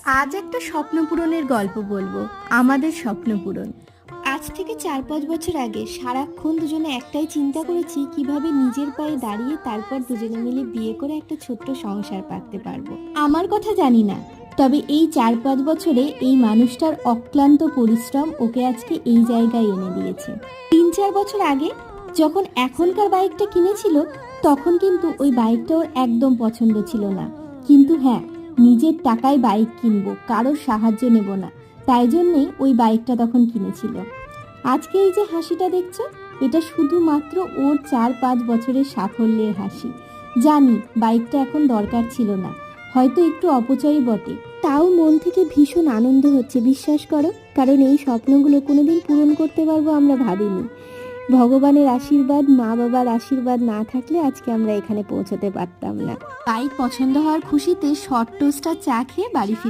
আজ একটা স্বপ্ন পূরণের গল্প বলবো, আমাদের স্বপ্ন পূরণ। আজ থেকে 4-5 বছর আগে সারাক্ষণ দুজনে একটাই চিন্তা করেছি কিভাবে নিজের পায়ে দাঁড়িয়ে তারপর দুজনে মিলে বিয়ে করে একটা ছোট্ট সংসার পাততে পারবো। আমার কথা জানি না, তবে এই 4-5 বছরে এই মানুষটার অক্লান্ত পরিশ্রম ওকে আজকে এই জায়গায় এনে দিয়েছে। 3-4 বছর আগে যখন এখনকার বাইকটা কিনেছিল, তখন কিন্তু ওই বাইকটা ওর একদম পছন্দ ছিল না। কিন্তু হ্যাঁ, নিজের টাকায় বাইক কিনবো, কারোর সাহায্য নেব না, তাই জন্যেই ওই বাইকটা তখন কিনেছিল। আজকে এই যে হাসিটা দেখছো, এটা শুধুমাত্র ওর 4-5 বছরের সাফল্যের হাসি। জানি বাইকটা এখন দরকার ছিল না, হয়তো একটু অপচয়ই বটে, তাও মন থেকে ভীষণ আনন্দ হচ্ছে, বিশ্বাস করো। কারণ এই স্বপ্নগুলো কোনোদিন পূরণ করতে পারবো আমরা ভাবিনি। ভগবানের আশীর্বাদ, মা বাবার আশীর্বাদ না থাকলে আজকে আমরা এখানে পৌঁছতে পারতাম না। বাইক পছন্দ হওয়ার খুশিতে শর্ট টোস্ট আর চা খেয়ে বাড়ি ফিরে